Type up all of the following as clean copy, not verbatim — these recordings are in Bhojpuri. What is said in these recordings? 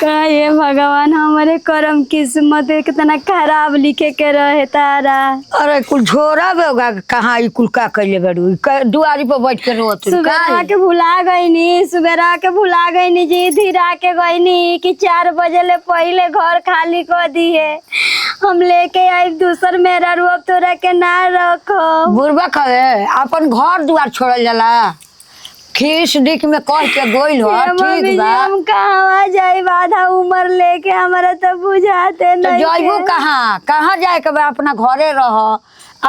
ये भगवान हमारे करम किस्मत कितना खराब लिखे के रहे तारा। अरे कुल झोरा बेगा कहाँ कुल का कैले बड़ू दुआरी पर बैठ के रोत सुबह के भुला गईनी जी धीरा के गईनी कि 4 बजे ले पहले घर खाली कर दी है। हम लेके आई दूसर मेरा रूप तोरा के ना रखो। बुरबा कहे अपन घर दुआर छोड़ल जाला खीस दिख में कह के गोइल हो ठीक बा। हम कहाँ जाई आधा उम्र लेके हमारा तो बुझाते नहीं। जाइबू कहाँ जाए के बा अपना घरे रह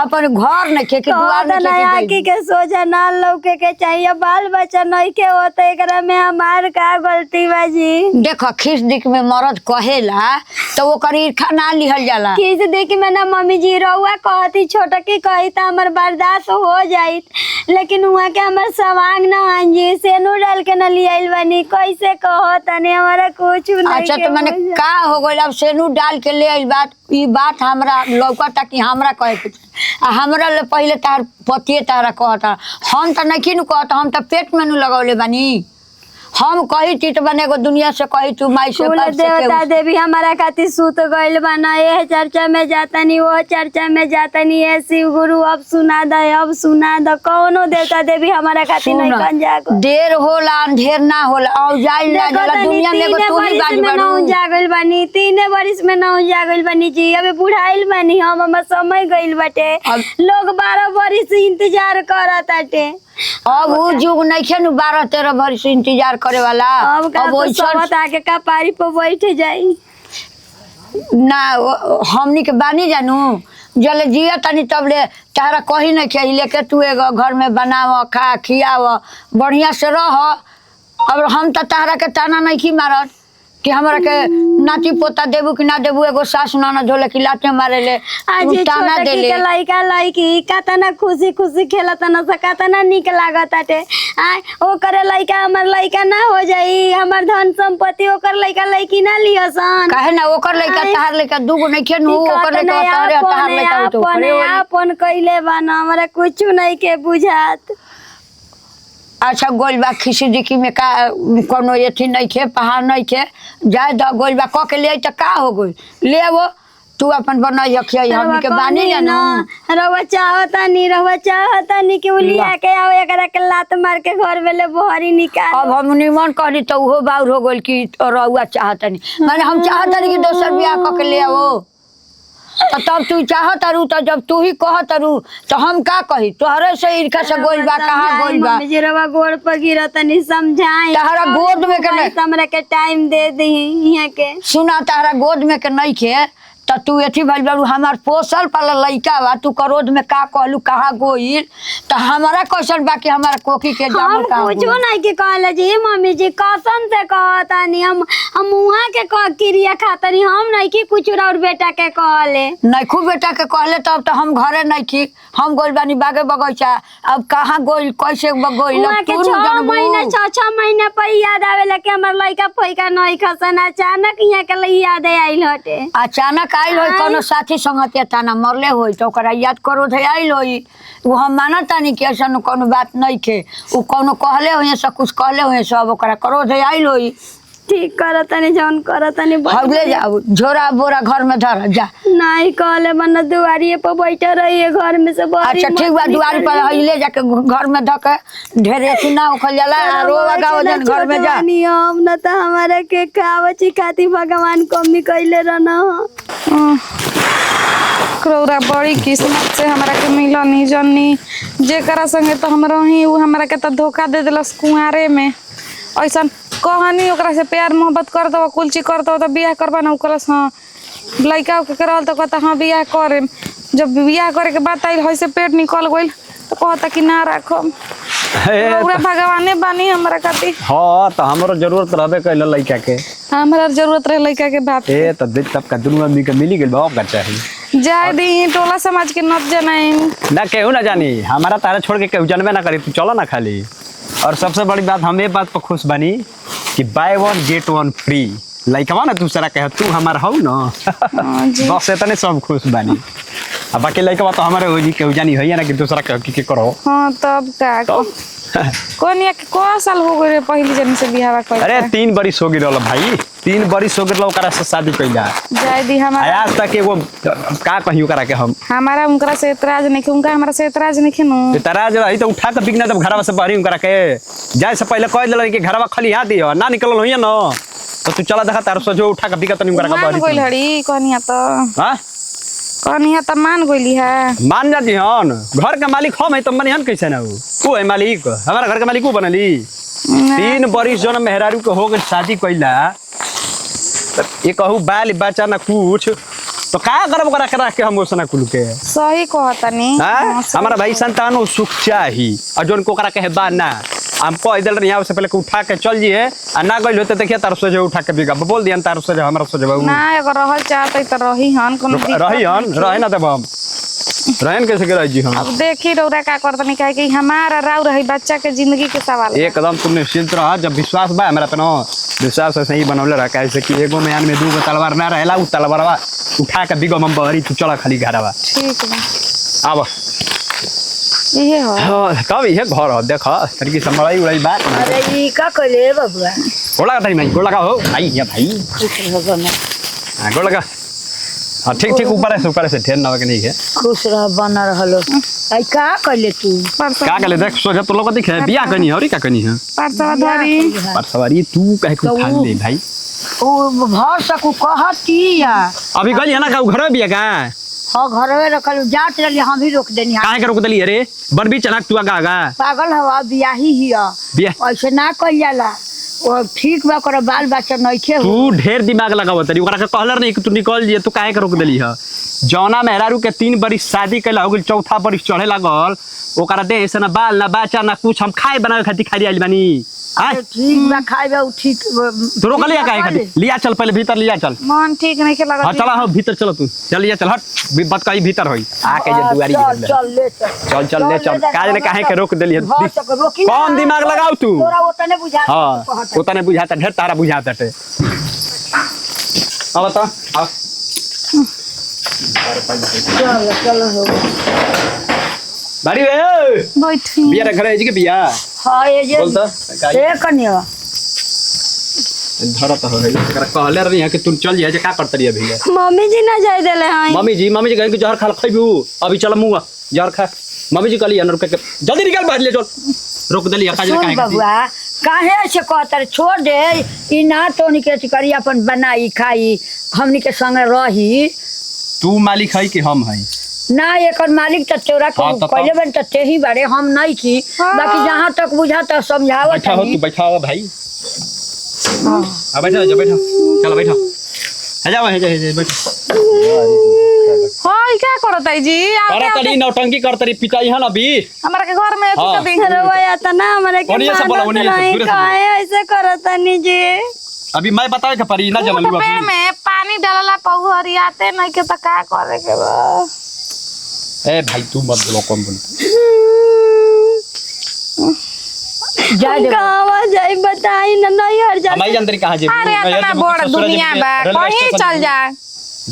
अपन घर न के दुआर न के आके के सोचा ना लौके के चाहिए बाल बच्चा नहीं के होता एकरा में हमार का गलती बाजी। देखो खीस दिख में मरद कहेला तो वो करी खाना लिहल जाला। खीस दिख में ना मम्मी जी रहुआ कहती छोटकी कही तो हमार बर्दाश्त हो जाइत लेकिन वहाँ के हमार सवांग ना जी सेनू डाल के न लियाइल बनी कैसे कहो तने हमारा कुछ नहीं। अच्छा तो मैंने का हो गइल अब सेनू डाल के ले आइल बात ई बात हमरा लौकता कि हमरा कहे के हमरा ले पहले तार पतिए तारा कहता हम तो नहीं न कहता हम तो पेट में लगौले बानी। हम कही थी तो बने दुनिया से कही तू माई से देवता देवी हमारा खातिर सूत गइल बना ये चर्चा में जाता नहीं वो चर्चा में जाता नहीं है शिव गुरु अब सुना द कौनो देवता देवी हमारा खातिर नहीं बन जागो। देर होला अंधेर ना होला और जाइल ना जाला दुनिया में तू ही बाज बड़ू जागल बनी 3 बरिस में ना जागल बनी जी अबे बुढ़ाइल बनी हम समय गइल बाटे लोग 12 बरिस इंतजार करत आटे। अब वो जुग नहीं खे 12-13 बरिस इंतजार करे वाला अब आके का पारी पर बैठ जाई ना हमनी के बानी जानू जले जिया तनी तब ले तारा कहीं नहीं खे लेके तू एगो घर में बनाव खा खियाव बढ़िया से रह। अब हम तो तारा के ताना नहीं की मारत कि हमरा के नाती पोता देबू कि ना देबू एगो सास नाना धोले कि लाते मारे ले ताना दे ले लइका लइकी कातना खुशी खुशी खेलत न सकातना निक लागत आटे आ ओकर लइका हमर लइका ना हो जाई हमर धन संपत्ति ओकर लइका लइकी ना लियसन काहे ना ओकर लइका तार लइका दूगो नहीं खेनु ओकर लइका तार लइका तो अपन कइले बन हमरा कुछ नहीं के बुझात। अच्छा गोलबा खिसी दिखी में का कोनो एथी नहीं खे पहाड़ नहीं खे जाए द गोलबा क के ले त का हो गई ले वो तू अपन बनाई रखिए हमनी के बानी जानो रवा चाहता नहीं कि उलिया के आओ एकरा के लात मार के घर में ले बहरी निकाल। अब हम निमन कहली तो वो बाउर हो गइल कि रउआ चाहता नहीं माने हम चाहता नहीं कि दोसर बियाह क के ले आओ तब तू चाहत रू तो जब तू ही कहत रू तो हम का कही तोहरे से इनका से गोल बा कहां गोल बा मम्मी रवा गोड़ पर गिरत नहीं समझाई तहरा गोद में के नहीं हमरा के टाइम दे दी यहां के सुना तहरा गोद में के नहीं खे तो तू एथी भइल बारू हमार पोसल पाला लइका बा तू करोद में का कहलू कहां गोइल तो हमारा क्वेश्चन बाकी हमारा कोकी के जाम का कुछ नहीं के कहले जी मम्मी जी कसम से कहता नहीं हम वहां के क्रिया खाता नहीं हम नहीं कि कुछ और बेटा के कहले नहीं खूब बेटा के कहले तब तो हम घरे नहीं की हम गोइल बानी बागे बगैचा अब कहां गोइल कैसे गोइल तू 6 महीना पर याद आवेला कि हमर लइका फइका नहीं खसन अचानक यहां के लिए याद आइल हटे अचानक आइल होई कोनो साथी संगतिया ताना मरले होई तो ओकरा याद करो थे आइल होई वो हम मानता नहीं कि ऐसा कोनो बात नहीं खे वो कोनो कहले होई सब कुछ कहले होई सब ओकरा करो थे आइल होई ठीक करत नहीं जौन करत नहीं ले जाओ झोरा बोरा घर में धर जा नहीं कहले मन दुआरी पर बैठे रहिए घर में से अच्छा ठीक बा दुआरी पर ले जाके घर में धक ढेर एथी ना उखल जाला रोवा गाओ जन घर में जा हम न त हमारे के खावची खाती भगवान कमी कइले रहना करौरा बड़ी किस्मत से हमरा के मिला नहीं जन्नी जेकरा संगे तो हम रही उ हमरा के तो धोखा दे देलस कुंवारे में ऐसा कहानी ओकरा से प्यार मोहब्बत कर दो कुलची कर दो तो बियाह करबा ना ओकरा से लइका के करल तो कहता हां बियाह करे जब बियाह करे के बात आइल होय से पेट निकल गइल तो कहता कि ना रखम पूरा भगवाने बानी हमरा खातिर। हां तो हमरो जरूरत रहबे कइल लइका के हमरा जरूरत रहे लइका के बाप ए तो देख तब का दुनिया में के मिली गेल बाप का चाहिए जाय दी टोला समाज के नत जनाई ना केहू ना जानी हमारा तारा छोड़ के केहू जानबे ना करी तू चलो ना खाली। और सबसे बड़ी बात हम ये बात पर खुश बनी कि बाय 1 गेट 1 फ्री लइकवा ना दूसरा कह तू हमार हौ ना बस इतने सब खुश बनी अब बाकी लइकवा तो हमारे होई केहू जानी है ना कि दूसरा कह की करो। हां तब का कोन या को साल हो गए पहली जन से बियाह कर अरे 3 बरिस हो गई रहल भाई 3 बरिस हो गेल ओकरा से शादी कइला। जाय दी हमारा आज तक एगो का कहियो करा के हम हमारा उनकरा से एतराज नहीं कि उनका हमारा से एतराज नहीं कि नु तराज रही तो उठा के बिकना तब घरवा से बाहरी करा के जाए से पहले कह दिल कि घरवा खाली यहाँ दियो ना निकल होइए न तो तू चला देखा तार सजो उठा के बिकत नहीं करा के मान बाहरी गइल हड़ी कहनिया तो हां कहनिया तो मान गइली है। मान जाती हन घर के मालिक हम है तो मनी हन कैसे ना वो है मालिक हमारा घर के मालिक वो बनली 3 बरिस जन मेहरारू के हो गए शादी कइला ये कहू बाल बच्चा ना कुछ तो का करब करा के रख के हम ओसना कुल के सही कहतनी हां हमारा भाई संतान सुख चाही और जोन को करा के बा ना हम कह दिल रही यहाँ से पहले उठा के चल जिए आ ना गइल होते देखिए तार से उठा के बिगा बोल दियन तार से हमरा से जब ना अगर रहल चाहते तो रही हन कोनो रही हन रहे ना तब हम रहन कैसे के रह जी हम अब देखी रौरा का करतनी काहे कि हमारा राव रही बच्चा के जिंदगी के सवाल है। एकदम तुम निश्चिंत रह जब विश्वास बा हमरा पे न विश्वास से ही बनौले रह कैसे कि एगो म्यान में 2 गो तलवार ना रहेला उ तलवारवा उठा के बिगो हम बहरी तू चला खाली घरवा ठीक बा आब इहे हो हां तब ये घर हो देख तरीके से मड़ाई उड़ाई बात ना अरे ई का कहले बबुआ गोला का नहीं गोला का हो भाई या भाई खुश रह बना हां गोला का हां ठीक ठीक ऊपर से ठेन ना के नहीं है खुश रह बना रहलो आई का कहले तू परसवा का करे देख सोचा तो लोग दिखे बियाह कनी है और का कनी है परसवा धरी पर सवारी तू कहे को खा ले भाई ओ भर सकू कहतिया अभी गली है ना का घर में बियाह का हां घरवे रखल जात रही हम भी रोक देनी काहे के रोक दली अरे बन भी चलाक तू आगा पागल हवा बियाही हिया बियाह ऐसे ना कइल जाला ओ ठीक बा कर बाल बच्चा नइखे हो तू ढेर दिमाग लगाव तरी ओकरा के कहलर नहीं कि तू निकल जिए तू काहे के रोक देली ह जौना मेहरारू के 3 बरिस शादी कैला हो गेल चौथा बरिस चढ़े लागल ओकरा दे से ना बाल ना बच्चा ना कुछ हम खाए बनावे खातिर खाली आइल बानी अरे ठीक बा खाइबे उ ठीक तो रोक लिया काहे खातिर लिया चल पहले भीतर लिया चल मन ठीक नहीं के लगा हां चला हो भीतर चलो तू चल लिया चल हट बात कहीं भीतर होई आके जे दुआरी चल चल ले चल चल ले चल काज ने काहे के रोक देली ह भर सक रोकी ना। कौन दिमाग लगाऊ तू तोरा ओतने बुझा हां ओतने बुझाता ढेर तारा बुझाता टे अब तो आ चल चल हो बारी रे बैठी बिया रे घरे जी के बिया हां ये जे बोल तो ए कनिया धरत हो गई एकरा कहले रही है कि तू चल जाए का करत रही अभी मम्मी जी ना जाय देले हैं मम्मी जी कहे कि जहर खा खइबू अभी चल मुंगा जहर खा मम्मी जी कहली रुक के जल्दी निकल बाहर ले चल रोक देली काज सुन काहे बबुआ काहे ऐसे कहतर छोड़ दे ई ना तोनी के करी अपन बनाई खाई हमनी के संग रही तू मालिक है कि हम है ना एकर मालिक त तोरा हाँ, तो पहले बन त तेही बारे हम नहीं की बाकी जहां तक बुझा त समझावत बैठा हो तू बैठा हो भाई बैठा जा बैठा चल बैठा है जा बैठा हाय क्या करत है जी अरे तड़ी नौटंकी करत रही पिताई है ना अभी हमरा के घर में हाँ। तो दिन रवैया त ना हमरे के ओनिया से बोला, मानत ओनिया से, नहीं दूरे से काहे ऐसे करतनी जी अभी मैं बतावे के परी ना जमलू पेड़ अभी में पानी डालला पौहरियाते नहीं के त का करे के बा ए भाई तू मत बोलो कौन बोल जा दे कहां जाई बताई ना नहीं हर जा हमारी अंदर कहां जे अरे इतना बड़ दुनिया बा कहीं चल जा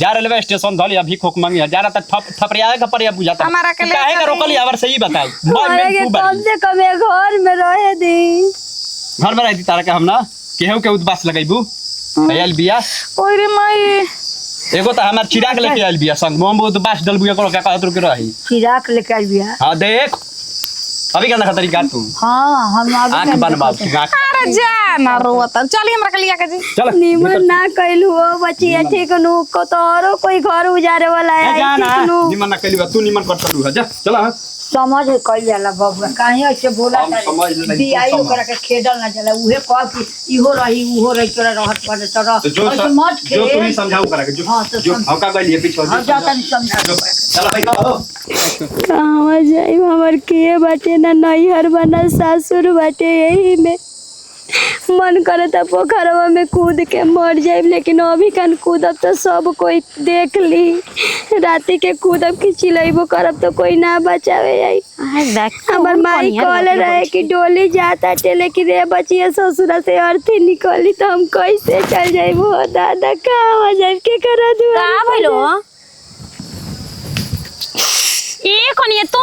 जा रेलवे स्टेशन धल अभी खोक मंगी जा रहा था थपरिया का परिया बुझाता हमारा के ले काहे का चली। रोकली आवर सही बताई मन हमारे में के तू कम बारी से कम एक घर में रहे दी घर में रहती तारा के हम ना केहू के उदबास लगाइबू आयल बिया ओए रे माई एगो त हमार चिराग लेके आयल बिया संग मोम उदबास डलबू एको का कहत रुके रही चिराग लेके आइल बिया हां देख अभी करना खतरी का तू हां हम आंख अभी बनवा तू आंख अरे जा ना रोत चली हमरा के लिया के जी चल निमन ना कइलू हो बचिया ठीक नु को तोरो कोई घर उजारे वाला है जा ना ठीक नु निमन ना कइली तू निमन कर तलू जा चल हां समझ कइल जाला बबुआ काहे ऐसे बोला हम समझ नहीं, बियाई तू समझ। ओकरा के खेदल ना जाला उहे कह कि इहो रही उहो रही तोरा रहत पड़े तोरा तो जो ऐसे मत जो तू ही खेल समझाऊ करा के जो हाँ, तो जो समझ- हौका गइली पीछे हम जाता नहीं समझा चल भाई का हो कहां जाई हमर के बाटे ना नैहर बना सासुर बाटे यही में मन करे त पोखरवा में कूद के मर जाए लेकिन अभी कन कूदब तो सब कोई देख ली राती के कूदब की चिलैबो करब तो कोई ना बचावे आई हमर माई कहले रहे कि डोली जाता टे लेकिन रे बचिया ससुरा से अर्थी निकली तो हम कैसे चल जाइबो दादा कहां जाए के करा दू का भइलो ए कोनिए तू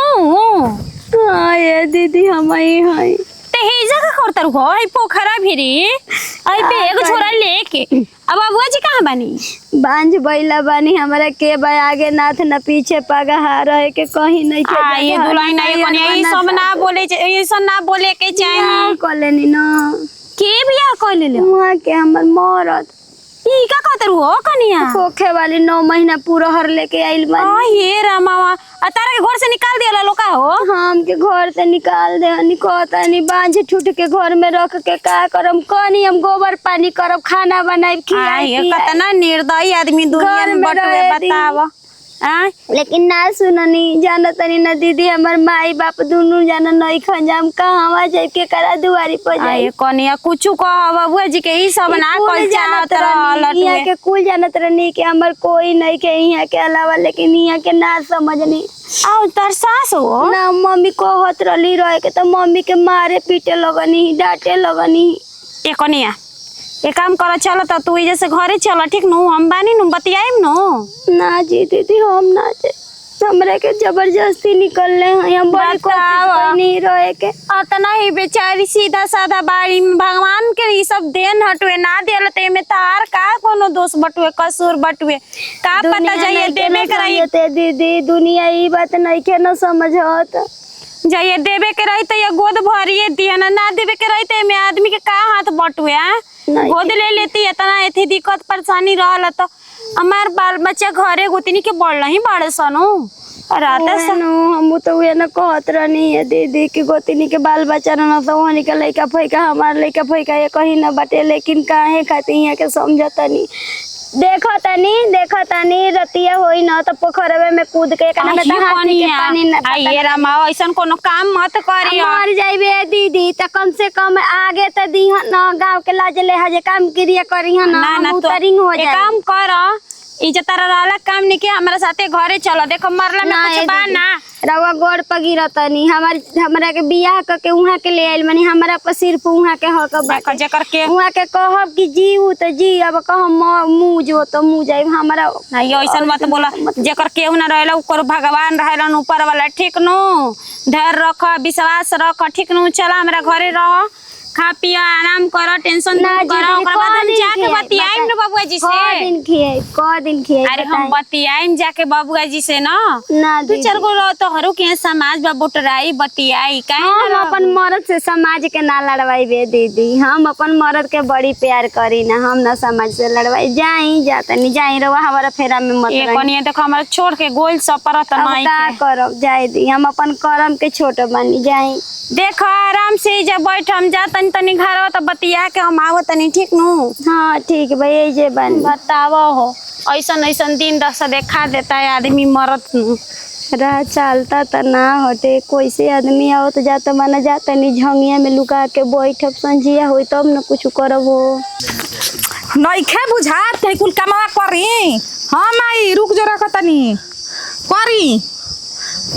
हां ये दीदी हम ही हई ते हेजा का कहतर हो है पोखरा भिरी आई पे एगो छोरा लेके अब अबुआ जी कहाँ बानी बांझ बैला बानी हमरा के बा आगे नाथ न पीछे पगहा रहे के कहीं नहीं के आ ये दुलाई ना ये कोनी ई सब ना बोले ये सब ना बोले के चाहिए कलेनी न के बियाह कइले ले वहाँ के हमर मरद ई का कहतर हो कनिया खोखे वाली 9 महीना पूरा हर लेके आइल बानी आ ये रामावा आ तारा के घर से निकाल दिया लोका हो हम के घर से निकाल दे निकता नहीं बांझ ठूठ के घर में रख के का करम कनी हम गोबर पानी करब खाना बनाई आ ये खियाई कतना निर्दयी आदमी दुनिया घर में में बटवे रहे दी। बतावा आ लेकिन ना सुननी जानतनी ना दीदी हमर माई बाप दुनू जान नहीं खंजाम कहवा जाए के करा दुआरी पर आ जाए ये कनिया कुछ कह बाबूआ जी के ई सब ना कल चाहत रहल यहाँ के कुल जानत रहनी कि हमर कोई नहीं के यहाँ के अलावा लेकिन यहाँ के ना समझनी आ तर सास हो ना मम्मी कहत रहली रहे के तो मम्मी के मारे पीटे लगनी डांटे लगनी ए कनिया ए काम कर चल त तू जैसे घरे चल ठीक नु हम बानी नु बतियाइम नु ना जी दीदी हम ना जाए हमरा के जबरदस्ती निकलले हैं हम बड़ी कोशिश नहीं रहे के अतना ही बेचारी सीधा साधा बाड़ी में भगवान के ई सब देन हटवे ना देल ते में तार का कोनो दोष बटुए कसूर बटुए का पता जाइए देवे के रही ते दीदी दुनिया ई बात नहीं के न समझत जाइए देवे के रही तो ये गोद भरिए दिया ना देवे के रही तो में आदमी के का हाथ बटुए नहीं। गोद ले लेती इतना एथी दिक्कत परेशानी रहल तो हमार बाल बच्चा घरे गुतनी के बढ़ ही बाड़े सनु रात हम तो वे न कहत रहनी है दीदी कि गोतिनी के बाल बच्चा न तो वहनी के लइका फइका हमार लइका फइका ये कहीं न बाटे लेकिन काहे खातिर यहाँ के समझतनी देखतनी रतिया होई न तो पोखरवे में कूद के कना में हाथी के पानी न आइए रामा ऐसन कोनो काम मत करियो मर जाइबे दीदी त कम से कम आगे त दी न गांव के लाज ले हजे काम क्रिया करी न ना ना हम तो उतरिंग हो जाए काम कर इज्जत तारा रहला काम नहीं के हमरा साथे घरे चलो देखो मरला में कुछ बा ना रवा गोड़ पर गिरतनी हमरा के बियाह क के उहाँ के ले आइल मानी हमरा पर सिर्फ उहाँ के हक देखो जेकर के उहाँ के कहब कि जीव त जी अब कहम मुँह जो तो मुँह जाई हमरा नहीं ऐसन मत बोला जेकर केहू ना रहेला ऊपर भगवान रहेलन ऊपर वाला ठीक नु धैर्य रख विश्वास रख ठीक नु चला हमरा घरे रह खा पिया आराम कर टेंशन ना दूर कर ओकरा बाद हम जाके बतियाइम न बबुआ जी से क दिन खिए अरे हम बतियाइम जाके बबुआ जी से ना ना दू चार गो रह तो हरू के समाज बा बुटराई बतियाई काहे हम ना अपन मर्द से समाज के ना लड़वाई बे दीदी हम अपन मर्द के बड़ी प्यार करी ना हम ना समाज से लड़वाई जातनी जाई रवा हमारा फेरा में मत ये रही कनिया देखो हमरा छोड़ के गोल सपरत अब नहीं का के करब जाए दी हम अपन करम के छोट बनी जाई देखो आराम से जब बैठ हम जा तनी घर तो बतिया के हम आवत तनी ठीक नु हाँ ठीक भाई जे बन बतावो हो ऐसन ऐसन दिन दशा देखा देता है आदमी मरत नु रह चलता त ना हटे कोई से आदमी आओ तो जाता माना जाता नहीं झंगिया में लुका के बैठब संझिया होई तब न कुछ करब हो नइखे बुझात ते कुल कमावा करी हां माई रुक जो रखतनी करी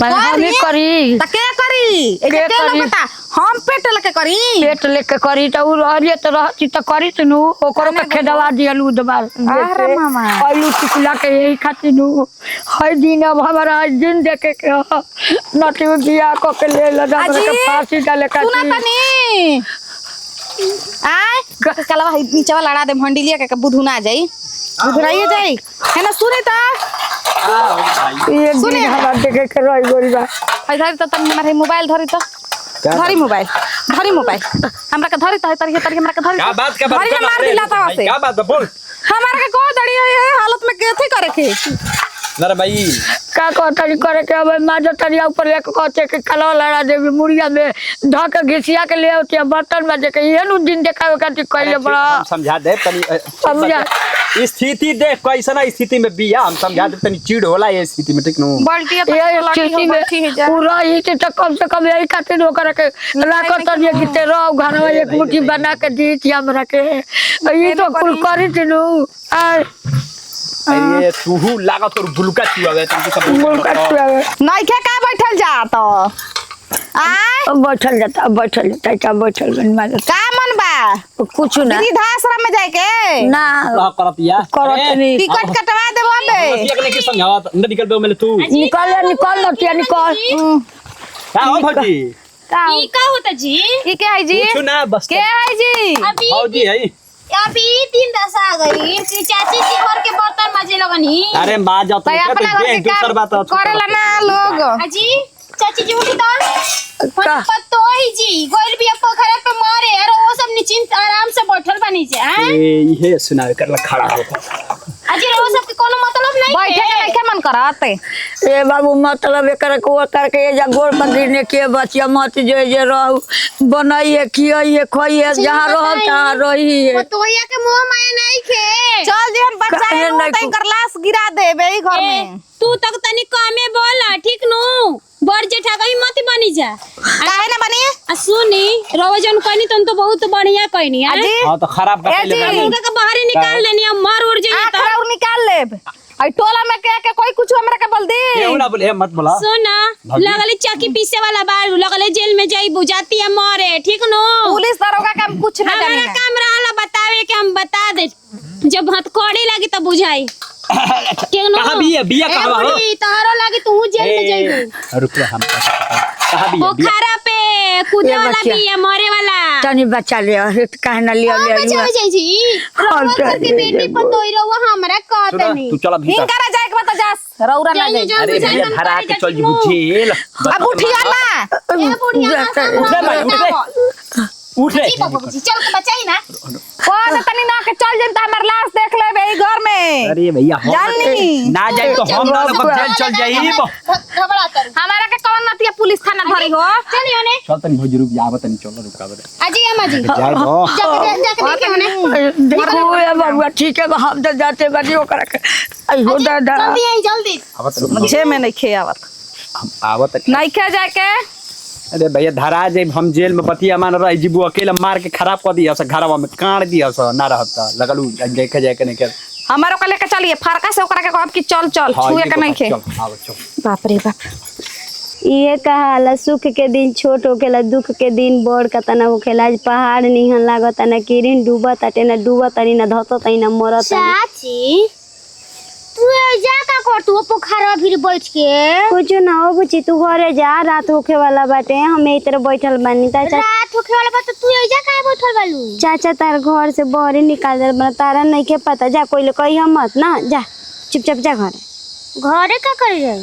हमें करी त के करी ए के के करी? लोगता हम पेट लेके करी पेट लेके करी तो रहलिए तो रहती तो करी तो नु ओकरो के खेदवा दियल उदबार अरे मामा। आलू टिकला के यही खातिर नु हर दिन अब हमारा दिन देखे के नटी बिया को के ले लगा अजी, के फांसी डाले का सुना तनी आय कलवा नीचवा लड़ा दे भंडिलिया के बुधुना जाई बुधराइए जाई है ना सुने त एक दिन हमारा देखे के रही गोरी बा धरी त तनी हमारे मोबाइल धरी त धरी मोबाइल हमरा के धरी त तरी हमरा के धरी क्या बात धरी में मार दिला ता से क्या बात है बोल हमारा के को दड़ी है हालत में केथे करे के नरे भाई का कहतनी करे के अब माजो तरिया ऊपर लेके कहते के कलवा लड़ा देवी मुड़िया में धक घिसिया के ले आते बर्तन में देखे ये नु दिन देखावे खातिर कहले बड़ा हम समझा दे तनी समझा। स्थिति देख कैसा स्थिति में बिया हम समझा दे तनी चिड़ होला ये स्थिति में ठीक नु बाल्टी ये स्थिति में पूरा ही तो कम से कम यही खातिर ओकरा के राखत ये किते रहो घर में एक मुट्ठी बना के दी थी हमरा के ये तो कुल करी थी नु आ अरे तूहू लागत और बुलका चुआवे तुमको सब मुल्का चुआवे नइखे का बैठल जा त आय बैठल जाता क्या बैठल बन मार का मन बा कुछ ना वृद्धाश्रम में जाए के ना करतिया करत नहीं टिकट कटवा देबो बे एक ने की समझावा न निकल बे मेले तू निकल नटिया निकल का हो भौजी ई का होता जी? ई के है जी? पूछू ना बस के है जी? अभी भौजी है। अभी 3 दशा आ गई कि चाची जी घर के बर्तन माजे लगनी। अरे माँ जाओ भाई अपना घर के दूसर बात काम करेला ना लोग। अजी चाची जी उठी तो का? पत्तो ही जी गोइल भी पोखरा पे मारे और वो सब निश्चिंत आराम से बैठल बनी जे हैं। ये सुनावे करला खड़ा होता। अजी वो सब के कोनो मतलब नहीं बैठे के नहीं मन कराते। ए बाबू मतलब एकर को करके ये जा गोर बंदी के बचिया मत जे रहू बनाइए खियाइए खोइए जहाँ रहो तहाँ रही पतोया के मुंह में नहीं खे। चल जी हम बच्चा काहे है नहीं तई कर लाश गिरा देबे ई घर में। तू तक तनी कमे बोला ठीक नु बड़ जेठा कहीं मत बनी जा। काहे ना बनी? आ सुनी रोजन कहनी तन तो बहुत बढ़िया कहनी है। अजी हां तो खराब कर ले जी। उनका के बाहर ही निकाल देनी अब मर उड़ जाइए तो। आखरा और निकाल लेब। आई टोला में के कोई कुछ हमरा के बोल दे। केहू ना बोले मत बोला। सुना लगले चाकी पीसे वाला बाल लगले जेल में जाई बुझाती है मरे ठीक नो। पुलिस दरोगा का हम कुछ ना हमारा जाने। काम रहला बतावे के हम बता दे जब हथकड़ी लगी तब बुझाई ठीक नो। कहां बिया कहां हो? तोहरो लगी तू जेल में जाई। रुक हम कहां बिया पोखरा पे कूदे वाला भी है मरे वाला। तनी बच्चा ले काहे ना लिया ले बचा जाई जी रोज करके बेटी पतोई रहो हमरा कहत नहीं। तू चला भीतर। हिंगारा जाए के बता जा रौरा ना जाए। अरे भैया धरा के चल जीबू जेल। अब उठिया ना। ए बुढ़िया उठ रे भाई उठ रे। जी बाबू जी चल के बचाई ना। कौन तनी ना के चल जेम त हमर लाश देख लेबे ई घर में। अरे भैया हम जानी। ना जाए तो हम ना लोग जेल चल जाई। घबरा कर हमारा के कौन नतिया पुलिस थाना धरी हो। चलियो ने चल तनी भौजी रुक जा तनी चल रुका बे। अजी अम्मा जी जाए दो। जाके देखे ने देखो ए बाबू ठीक है हम तो जाते बानी ओकरा के आई हो दादा जल्दी आई जल्दी। मुझे में नहीं खे आवत। हम आवत नहीं खे जाए के। अरे भैया धरा जे हम जेल में बतिया मान रही जीबू अकेला मार के खराब कर दिया घरवा में काट दिया ना रहता लगलू देखे जाए के नहीं कर। हमारो के लेके चलिए फरका से ओकरा के कहब कि चल चल छुए के नहीं खे। बाप रे बाप। ये कहाला सुख के दिन छोट होखेला दुख के दिन बड़ कतना होखेला। आज पहाड़ निहन लागता ना किरिन डूबत ताटे ना डूबत तानी ना धसत तानी ना मरत तानी। चाची तू जा का कर तू पोखरा फिर बैठ के कुछ ना हो बुची तू घरे जा रात होखे वाला बाटे हम एही तरह बैठल बानी। रात होखे वाला बा तो तू जा का बैठल बालू। चाचा तार घर से बहरी निकाल दे बना तारा नहीं के पता जा कोई कही मत ना जा चुपचाप जा घरे का कर जाए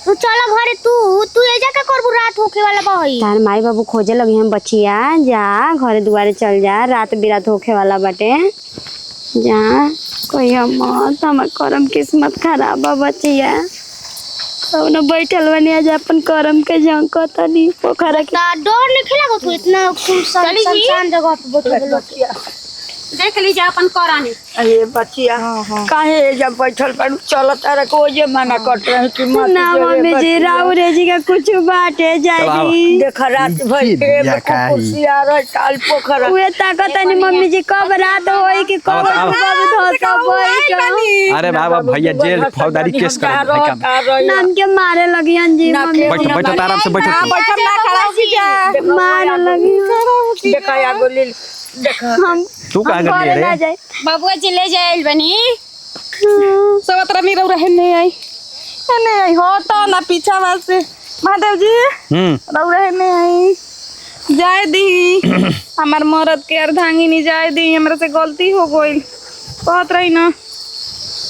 तू चला घरे तू जा का करबू रात होखे वाला बा होई। तार माई बाबू खोजे लगी हम बचिया जा घरे दुआरे चल जा रात बिरात होखे वाला बाटे जा कोई मत हमार करम किस्मत खराब बा बचिया अब न बैठल बनी आज अपन करम के जंक तनी पोखरा के डर नहीं खेला तू इतना सुनसान जगह पे बैठल देख लीजिए अपन करानी। अरे बचिया काहे जब बैठल पर चल तारा को जे मना करत रहे कि मत ना मम्मी जी राउ रे जी का कुछ बाटे जाई देख रात भर के कुर्सी आ रहा काल पोखरा उहे ताकत नहीं मम्मी जी कब रात होई कि कब कब धस बैठ अरे बाबा भैया जेल फौजदारी केस कर नाम के मारे लगियन जी मम्मी बैठो बैठो आराम से बैठो। बैठल ना खड़ा हो जा। मारे लगी देखा या गोली देखा हम तू कहां गई घरे ना रे? जाए बबुआ जी ले जाइल बनी सब तरह नहीं रहे नहीं आई हो तो ना पीछा वासे महादेव जी रहे नहीं आई जाए दी हमार मरद के अर्धांगी नहीं जाए दी हमरा से गलती हो गई कहत रही ना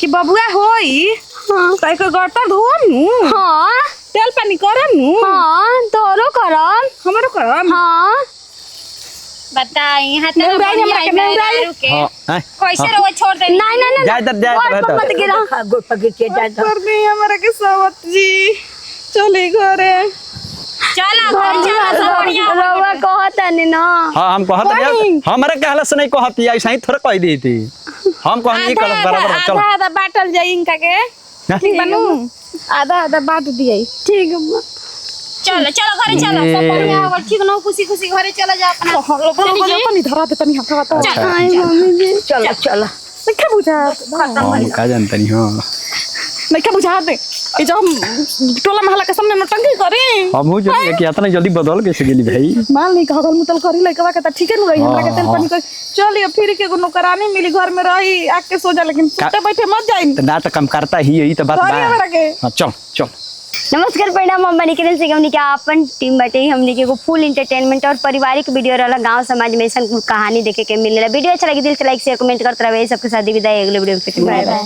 कि बबुआ होई ताई को गटर धोनु हां तेल पानी करनु हां तोरो करम हमरो करम हां बताई यहाँ तो नेउराई हमरा के नेउराई हां कैसे रहो छोड़ दे नहीं नहीं नहीं जाए दर मत गिरा गोड़ पकड़ जा कर दी हमरा के सवत जी चली घरे चला घर चला सब बढ़िया हो रवा कहता नहीं ना हां हम कहत रहे हमरा कहला से नहीं कहती ऐसा ही थोड़ा कह दी थी हम कहनी कल बराबर चल आधा आधा बाटल जाई इनका के ठीक बनू आधा आधा बांट दिए ठीक है चलो चलो घरे चलो सब बढ़िया हो ठीक न खुशी खुशी घरे चला जा अपना पानी धरा दे तनी हटा हटा आई मम्मी जी चलो चलो नहीं बुझा हम का जानता नहीं हां नहीं बुझा दे ई जब टोला महला के सामने नटंकी करी हम हो जो कि इतना जल्दी बदल कैसे गेली भाई मान ली कहल मुतल करी लइकवा के त ठीके न रही हमरा के तेल पानी कर चलिए फिर के नौकरानी मिली घर में रही आके सो जा लेकिन सुते बैठे मत जाई ना तो कम करता ही यही तो बात सॉरी हमरा के हां चल चल नमस्कार प्रणाम, हम बनी किरण सिंह। हमनी के अपन टीम बाटे, हमनी के एगो फुल एंटरटेनमेंट और पारिवारिक वीडियो रहला। गांव समाज में ऐसा कहानी देखे के मिलेला। वीडियो अच्छा लगी दिल से लाइक शेयर कमेंट करते रहे। सबके साथ विदाई, अगले वीडियो में फिर बाय बाय।